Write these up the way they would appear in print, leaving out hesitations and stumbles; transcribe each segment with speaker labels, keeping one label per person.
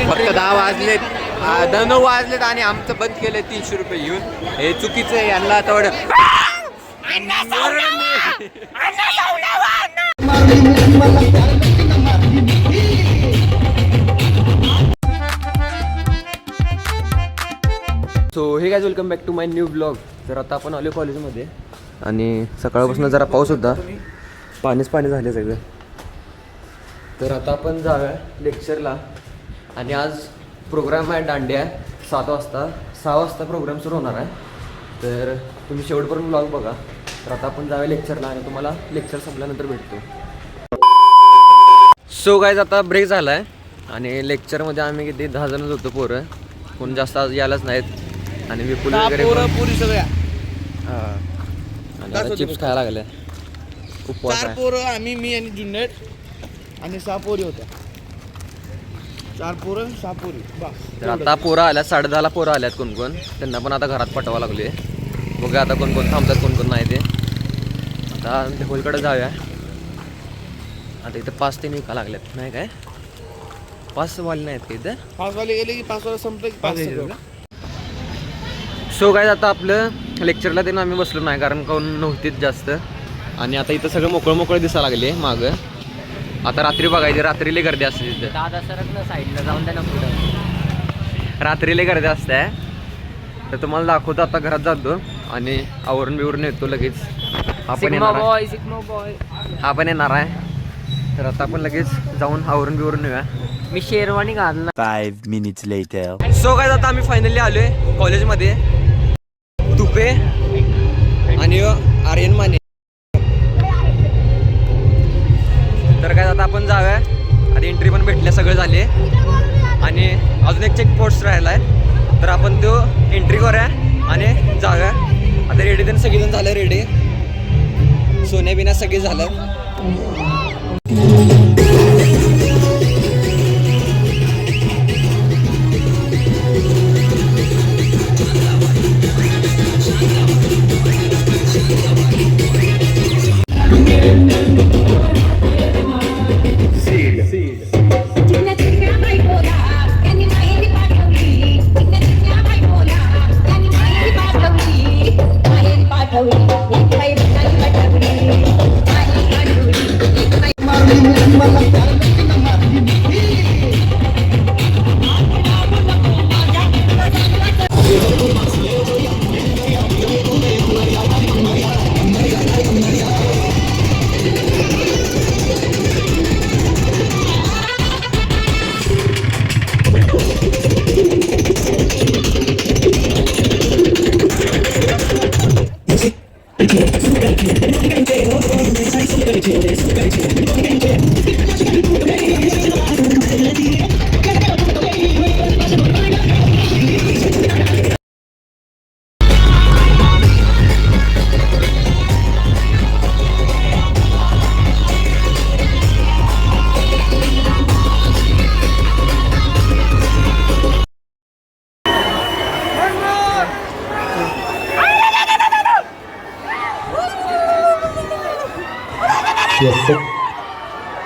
Speaker 1: फक्त 10 वाजलेत, 9 वाजलेत आणि आमचं बंद केलं 300 रुपये घेऊन. हे चुकीचं आहे, यांना तेवढं. So hey guys, welcome back to my new blog. तर आता आपण आलो कॉलेजमध्ये आणि सकाळपासून जरा पाऊस होता, पाणीच पाणी झाले सगळं. तर आता आपण जाऊया लेक्चरला आणि आज प्रोग्राम आहे दांडिया 7 वाजता. 6 वाजता प्रोग्राम सुरू होणार आहे. तर तुम्ही शेवटपर्यंत ब्लॉग बघा. तर आता आपण जाऊया लेक्चरला आणि तुम्हाला लेक्चर संपल्यानंतर भेटतो. सो गाईज, आता ब्रेक झाला आहे आणि लेक्चरमध्ये आम्ही किती 10 जणच होतो पोरं. कोण जास्त आज यायलाच नाहीत आणि विपुल वगैरे
Speaker 2: पुरी सगळ्या.
Speaker 1: आणि आता चिप्स खायला लागले. उपवास
Speaker 2: 4
Speaker 1: आहे.
Speaker 2: पोरं, आम्ही, मी आणि जुन्नट आणि 6 पोरी होत्या. 4 पोरं 6 पोरी बस.
Speaker 1: तर आता पोरं आल्यात, 10:30ला पोरं आल्यात कोण कोण. त्यांना पण आता घरात पाठवावं लागले. बघूया आता कोण कोण थांबतात, कोण कोण नाही ते. आता ते होलकडे जाऊया. आता इथं 5 ते विका लागल्यात नाही काय, 5 वाले नाहीत का इथं.
Speaker 2: 5 वाले गेले की 5 वाले संपलं की 5.
Speaker 1: सो काय, आता आपलं लेक्चरला ते आम्ही बसलो नाही कारण कोण नव्हतीच जास्त. आणि आता इथं सगळं मोकळं दिसायला लागले मागं. आता रात्री बघायची, रात्रीला गर्दी असते तिथं.
Speaker 3: दादा सरकलं साईडला जाऊन द्या ना पुढं.
Speaker 1: रात्रीला गर्दी असते. तर तुम्हाला दाखवतो. आता घरात जातो आणि आवरून बिवरून येतो लगेच. हा पण येणार आहे.
Speaker 3: Sigma boy.
Speaker 1: हा पण येणार आहे. तर आता आपण लगेच जाऊन आवरून बिवरून येऊया.
Speaker 3: मी शेरवानी घालणार.
Speaker 4: 5 minutes later.
Speaker 1: सो काय, आता आम्ही फायनली आलोय कॉलेजमध्ये. तुपे आणि आर्यन माने. तर काय, आता आपण जाऊया. आता एंट्री पण भेटल्या, सगळं झाले आणि अजून एक चेकपोस्ट राहिला आहे. तर आपण तो एंट्री करूया आणि जाऊया. आता रेडी तर सगळेजण झालं, रेडी. सोन्या बिना सगळे झालं.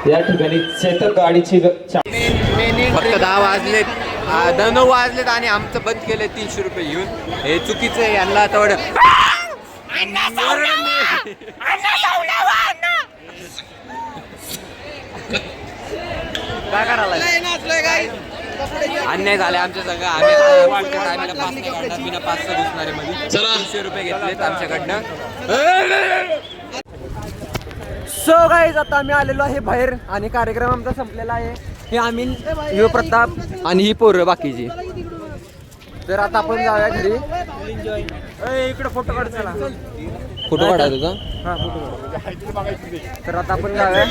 Speaker 5: या ठिकाणी चेतक गाडीची
Speaker 1: फक्त 10 वाजलेत, 9 वाजलेत आणि आमचं बंद केलं 300 रुपये घेऊन. हे चुकीचं आहे, यांना तेवढं. काय करायला अन्याय झाले आमच्या संघ. आम्ही पास नाही काढणार, बिना पासचं घुसणारे मध्ये 300 रुपये घेतलेत आमच्याकडनं. सो गाईज, आता आम्ही आलेलो आहे बाहेर आणि कार्यक्रम आमचा संपलेला आहे. हे आम्ही, यो प्रताप आणि ही पोरं बाकीची. तर आता आपण जाऊया घरी. इकडे फोटो काढायचा, फोटो काढायचा का? तर आता आपण जाऊया.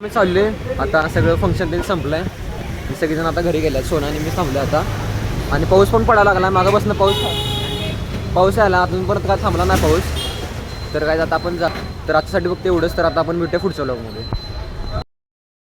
Speaker 1: मी चाललोय आता. सगळं फंक्शन त्यांनी संपलंय. सगळेजण आता घरी गेल्यात. सोना आणि मी थांबलोय आता. आणि पाऊस पण पडायला लागला. मागं बसणं पाऊस यायला, अजून परत काय थांबला नाही पाऊस. तर काय, आता आपण तर आजच्यासाठी फक्त एवढंच. तर आता आपण भेटूया पुढच्या व्लॉगमध्ये.